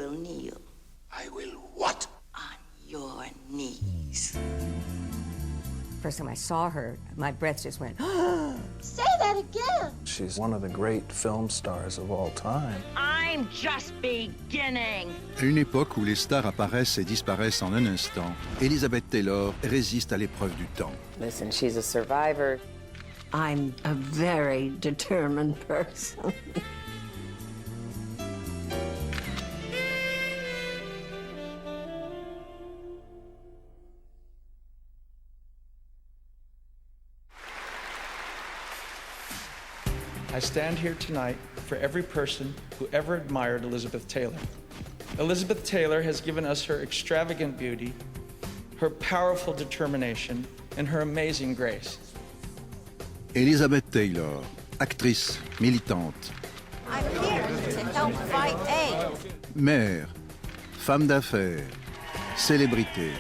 will kneel. I will what? On your knees. First time I saw her, my breath just went, Say that again. She's one of the great film stars of all time. I'm just beginning. À une époque où les stars apparaissent et disparaissent en un instant, Elizabeth Taylor résiste à l'épreuve du temps. Listen, she's a survivor. I'm a very determined person. I stand here tonight for every person who ever admired Elizabeth Taylor. Elizabeth Taylor has given us her extravagant beauty, her powerful determination, and her amazing grace. Elizabeth Taylor, actrice, militante. I'm here to help fight AIDS. Mère, femme d'affaires, célébrité.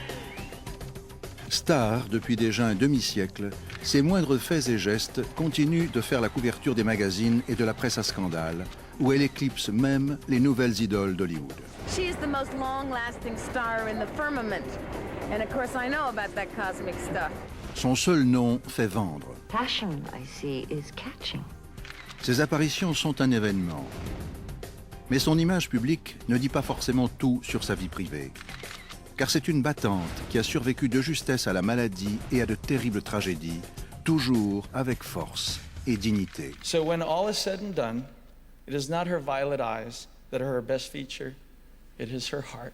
Star depuis déjà un demi-siècle, ses moindres faits et gestes continuent de faire la couverture des magazines et de la presse à scandale, où elle éclipse même les nouvelles idoles d'Hollywood. She is the most long-lasting star in the firmament. And of course I know about that cosmic stuff. Son seul nom fait vendre. Passion, I see, is catching. Ses apparitions sont un événement. Mais son image publique ne dit pas forcément tout sur sa vie privée. Car c'est une battante qui a survécu de justesse à la maladie et à de terribles tragédies, toujours avec force et dignité. So when all is said and done, it is not her violet eyes that are her best feature, it is her heart.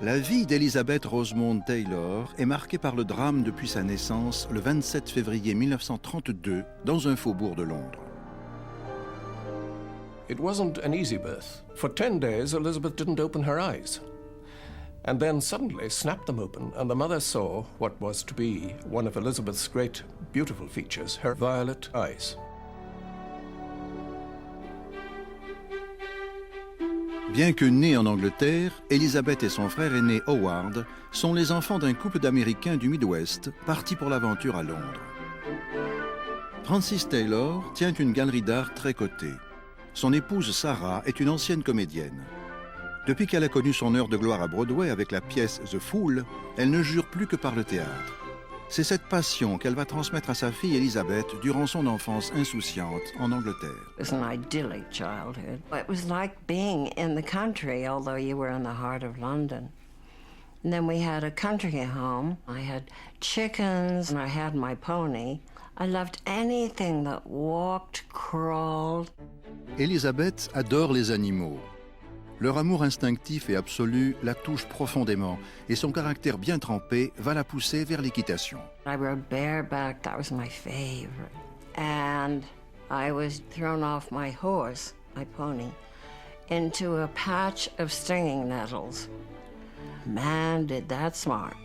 La vie d'Elizabeth Rosamond Taylor est marquée par le drame depuis sa naissance le 27 février 1932 dans un faubourg de Londres. It wasn't an easy birth. For 10 days, Elizabeth didn't open her eyes. And then suddenly snapped them open, and the mother saw what was to be one of Elizabeth's great, beautiful features, her violet eyes. Bien que née en Angleterre, Elizabeth et son frère aîné Howard sont les enfants d'un couple d'Américains du Midwest partis pour l'aventure à Londres. Frances Taylor tient une galerie d'art très cotée. Son épouse Sarah est une ancienne comédienne. Depuis qu'elle a connu son heure de gloire à Broadway avec la pièce The Fool, elle ne jure plus que par le théâtre. C'est cette passion qu'elle va transmettre à sa fille Elizabeth durant son enfance insouciante en Angleterre. It was an idyllic childhood. It was like being in the country, although you were in the heart of London. And then we had a country home. I had chickens and I had my pony. I loved anything that walked, crawled. Elizabeth adore les animaux. Leur amour instinctif et absolu la touche profondément et son caractère bien trempé va la pousser vers l'équitation. I rode bareback, that was my favorite. And I was thrown off my horse, my pony, into a patch of stinging nettles. Man, did that smart.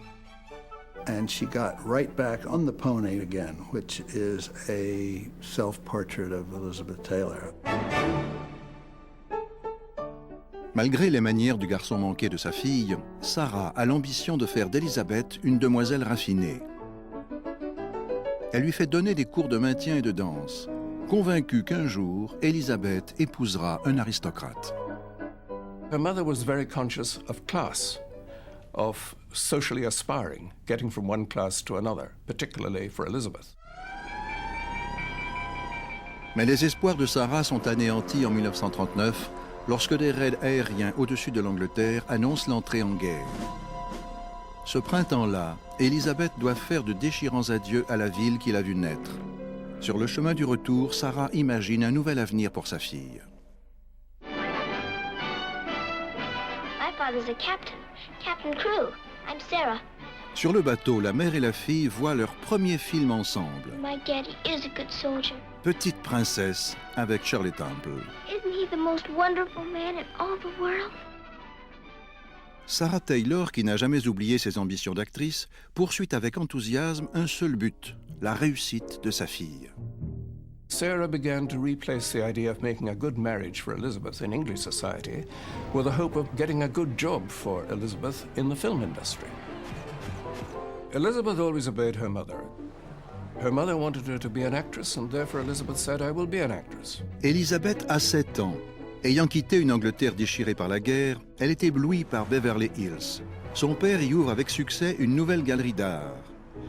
And she got right back on the pony again, which is a self-portrait of Elizabeth Taylor. Malgré les manières du garçon manqué de sa fille, Sarah a l'ambition de faire d'Elizabeth une demoiselle raffinée. Elle lui fait donner des cours de maintien et de danse, convaincue qu'un jour, Elizabeth épousera un aristocrate. Her mother was very conscious of class, of socially aspiring, getting from one class to another, particularly for Elizabeth. Mais les espoirs de Sarah sont anéantis en 1939 lorsque des raids aériens au-dessus de l'Angleterre annoncent l'entrée en guerre. Ce printemps-là, Elizabeth doit faire de déchirants adieux à la ville qu'il a vue naître. Sur le chemin du retour, Sarah imagine un nouvel avenir pour sa fille. My father's a captain, Captain Crew. I'm Sarah. Sur le bateau, la mère et la fille voient leur premier film ensemble. My daddy is a good soldier. Petite princesse avec Shirley Temple. Isn't he the most wonderful man in all the world? Sarah Taylor, qui n'a jamais oublié ses ambitions d'actrice, poursuit avec enthousiasme un seul but, la réussite de sa fille. Sarah began to replace the idea of making a good marriage for Elizabeth in English society with the hope of getting a good job for Elizabeth in the film industry. Elizabeth always obeyed her mother. Her mother wanted her to be an actress, and therefore Elizabeth said, I will be an actress. Elizabeth a 7 ans. Ayant quitté une Angleterre déchirée par la guerre, elle est éblouie par Beverly Hills. Son père y ouvre avec succès une nouvelle galerie d'art.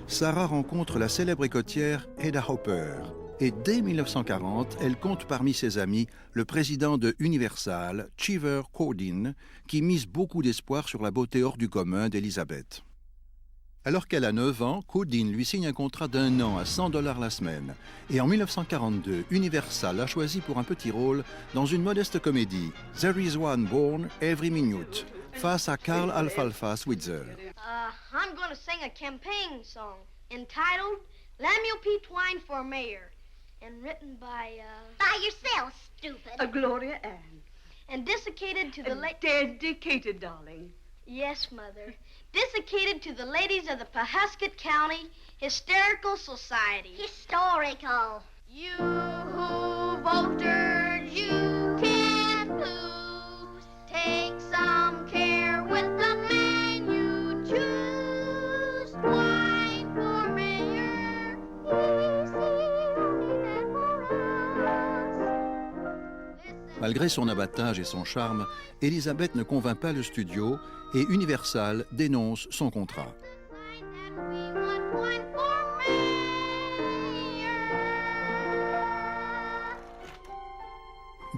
Sarah rencontre la célèbre écotière Ada Hopper. Et dès 1940, elle compte parmi ses amis le président de Universal, Cheever Cordin, qui mise beaucoup d'espoir sur la beauté hors du commun d'Elizabeth. Alors qu'elle a 9 ans, Cordin lui signe un contrat d'1 an à $100 la semaine. Et en 1942, Universal l'a choisi pour un petit rôle dans une modeste comédie, There is One Born Every Minute, face à Carl Alfalfa Switzer. I'm going to sing a campaign song entitled Lemuel P. Twine for Mayor, and written by yourself, stupid. Gloria Ann. And dedicated to the Dedicated, darling. Yes, Mother. Dedicated to the ladies of the Pawhuskett County Hysterical Society. Historical. You voters, you can't lose. Take some care with the man you choose. Twine for mayor. Easy for us. Malgré son abattage et son charme, Elizabeth ne convainc pas le studio et Universal dénonce son contrat.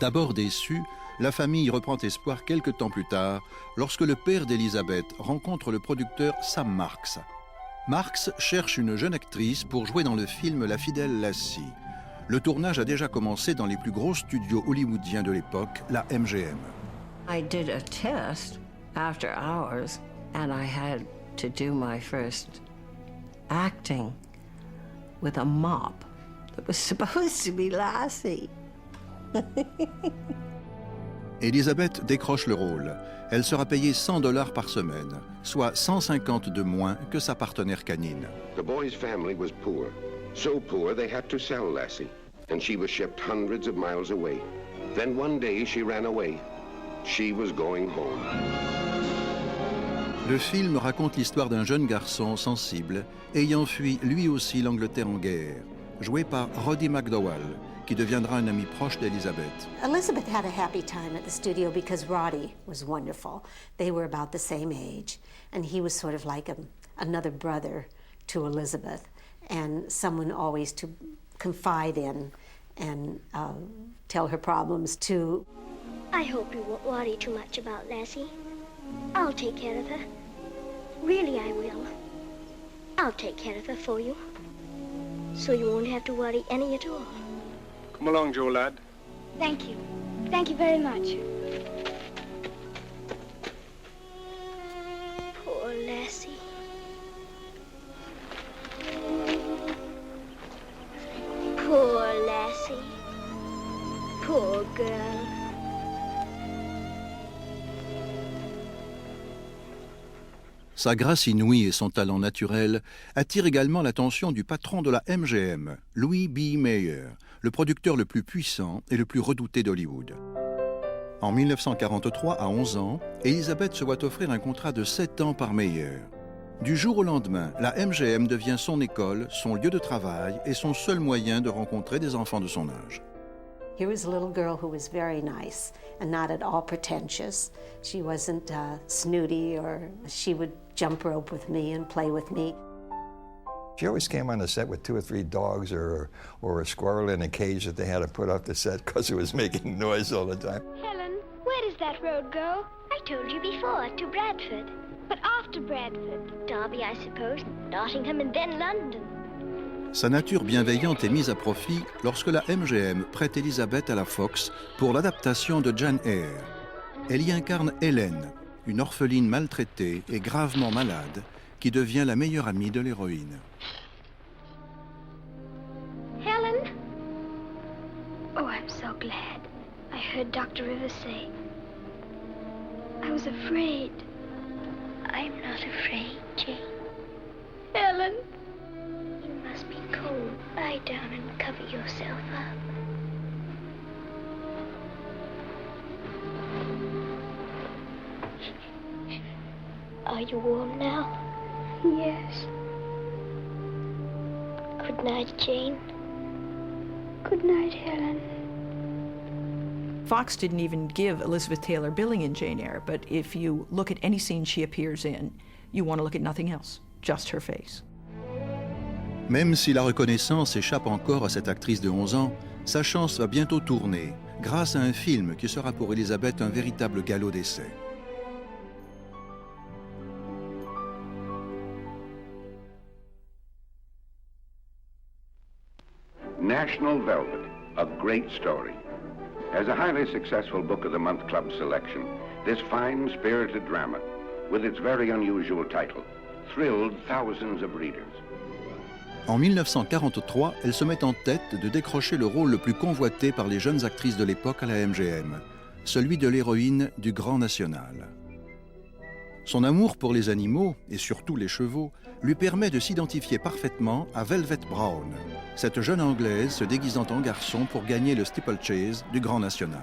D'abord déçue, la famille reprend espoir quelque temps plus tard, lorsque le père d'Elizabeth rencontre le producteur Sam Marks. Marks cherche une jeune actrice pour jouer dans le film La fidèle Lassie. Le tournage a déjà commencé dans les plus gros studios hollywoodiens de l'époque, la MGM. I did a test after hours, and I had to do my first acting with a mop that was supposed to be Lassie. Elizabeth décroche le rôle. Elle sera payée $100 par semaine, soit 150 de moins que sa partenaire canine. The boy's family was poor. So poor they had to sell Lassie, and she was shipped hundreds of miles away. Then one day she ran away. She was going home. Le film raconte l'histoire d'un jeune garçon sensible ayant fui lui aussi l'Angleterre en guerre, joué par Roddy McDowall, qui deviendra un ami proche d'Elizabeth. Elizabeth had a happy time at the studio because Roddy was wonderful. They were about the same age, and he was sort of like another brother to Elizabeth, and someone always to confide in and tell her problems to. I hope you won't worry too much about Lassie. I'll take care of her. Really, I will. I'll take care of her for you. So you won't have to worry any at all. Come along, Joe, lad. Thank you. Thank you very much. Poor Lassie. Poor Lassie. Poor girl. Sa grâce inouïe et son talent naturel attirent également l'attention du patron de la MGM, Louis B. Mayer, le producteur le plus puissant et le plus redouté d'Hollywood. En 1943, à 11 ans, Elizabeth se voit offrir un contrat de 7 ans par Mayer. Du jour au lendemain, la MGM devient son école, son lieu de travail et son seul moyen de rencontrer des enfants de son âge. Here was a little girl who was very nice and not at all pretentious. She wasn't snooty, or she would jump rope with me and play with me. She always came on the set with 2 or 3 dogs or a squirrel in a cage that they had to put off the set because it was making noise all the time. Helen, where does that road go? I told you before, to Bradford. But after Bradford? Derby, I suppose, Nottingham and then London. Sa nature bienveillante est mise à profit lorsque la MGM prête Elizabeth à la Fox pour l'adaptation de Jane Eyre. Elle y incarne Helen, une orpheline maltraitée et gravement malade qui devient la meilleure amie de l'héroïne. Helen? Oh, I'm so glad. I heard Dr. Rivers say. I was afraid. I'm not afraid, Jane. Helen? You must be cold. Lie down and cover yourself up. Are you warm now? Yes. Good Good night, Jane. Good night, Helen. Fox didn't even give Elizabeth Taylor billing in Jane Eyre, but if you look at any scene she appears in, you want to look at nothing else, just her face. Même si la reconnaissance échappe encore à cette actrice de 11 ans, sa chance va bientôt tourner, grâce à un film qui sera pour Elizabeth un véritable galop d'essai. National Velvet, a great story. As a highly successful Book of the Month Club selection, this fine, spirited drama, with its very unusual title, thrilled thousands of readers. En 1943, elle se met en tête de décrocher le rôle le plus convoité par les jeunes actrices de l'époque à la MGM, celui de l'héroïne du Grand National. Son amour pour les animaux, et surtout les chevaux, lui permet de s'identifier parfaitement à Velvet Brown, cette jeune Anglaise se déguisant en garçon pour gagner le steeplechase du Grand National.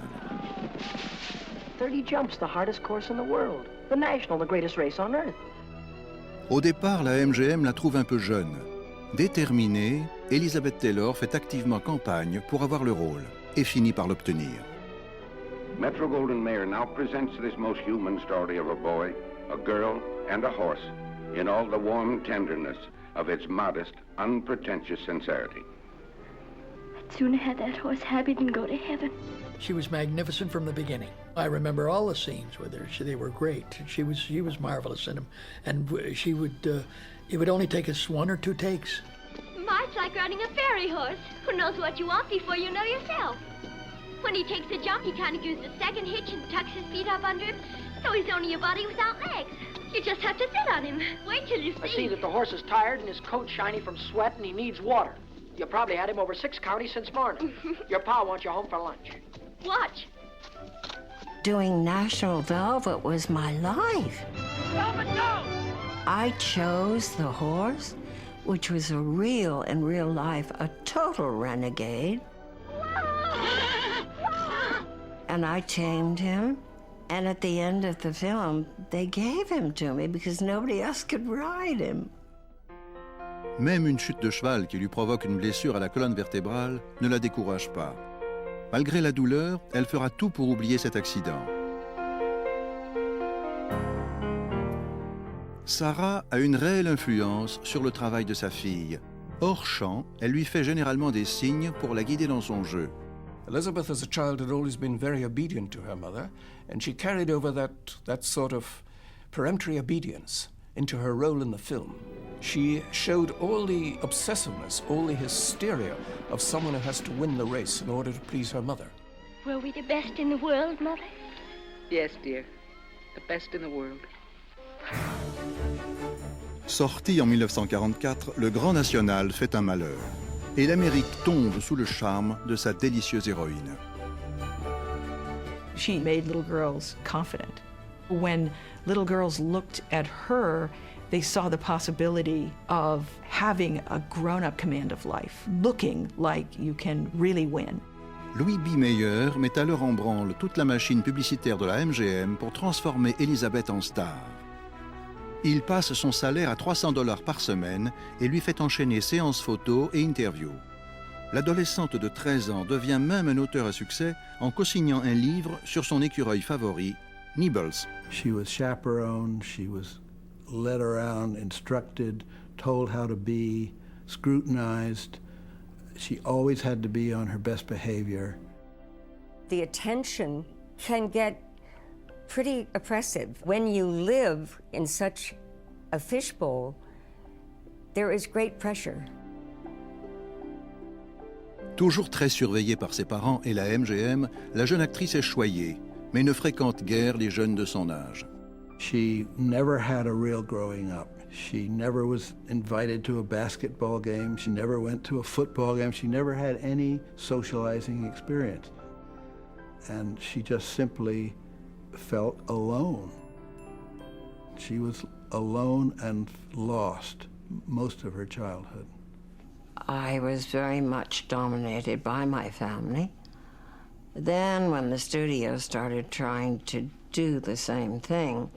30 jumps, the hardest course in the world. The National, the greatest race on earth. Au départ, la MGM la trouve un peu jeune. Déterminée, Elizabeth Taylor fait activement campagne pour avoir le rôle et finit par l'obtenir. Metro-Goldwyn-Mayer now presents this most human story of a boy, a girl, and a horse in all the warm tenderness of its modest, unpretentious sincerity. I'd sooner have that horse happy than go to heaven. She was magnificent from the beginning. I remember all the scenes with her. They were great. She was marvelous in them, and she would. It would only take us 1 or 2 takes. Mart's like riding a fairy horse. Who knows what you want before you know yourself? When he takes a jump, he kind of gives a second hitch and tucks his feet up under him, so he's only a body without legs. You just have to sit on him. Wait till you see. I see that the horse is tired and his coat's shiny from sweat and he needs water. You probably had him over 6 counties since morning. Your pa wants you home for lunch. Watch. Doing National Velvet was my life. Velvet, no! I chose the horse, which was in real life, a total renegade. And I tamed him, and at the end of the film, they gave him to me because nobody else could ride him. Même une chute de cheval qui lui provoque une blessure à la colonne vertébrale ne la décourage pas. Malgré la douleur, elle fera tout pour oublier cet accident. Sarah a une réelle influence sur le travail de sa fille. Hors champ, elle lui fait généralement des signes pour la guider dans son jeu. Elizabeth as a child had always been very obedient to her mother, and she carried over that sort of peremptory obedience into her role in the film. She showed all the obsessiveness, all the hysteria of someone who has to win the race in order to please her mother. Were we the best in the world, Mother? Yes, dear. The best in the world. Sorti en 1944, le Grand National fait un malheur. Et l'Amérique tombe sous le charme de sa délicieuse héroïne. She made little girls confident. When little girls looked at her, they saw the possibility of having a grown-up command of life, looking like you can really win. Louis B. Mayer met alors en branle toute la machine publicitaire de la MGM pour transformer Elizabeth en star. Il passe son salaire à $300 par semaine et lui fait enchaîner séances photos et interviews. L'adolescente de 13 ans devient même un auteur à succès en co-signant un livre sur son écureuil favori, Nibbles. She was chaperoned, she was led around, instructed, told how to be, scrutinized. She always had to be on her best behavior. The attention can get pretty oppressive. When you live in such a fishbowl, there is great pressure. Toujours très surveillée par ses parents et la MGM, la jeune actrice est choyée, mais ne fréquente guère les jeunes de son âge. She never had a real growing up. She never was invited to a basketball game. She never went to a football game. She never had any socializing experience. And she just simply felt alone. She was alone and lost most of her childhood. I was very much dominated by my family. Then when the studio started trying to do the same thing,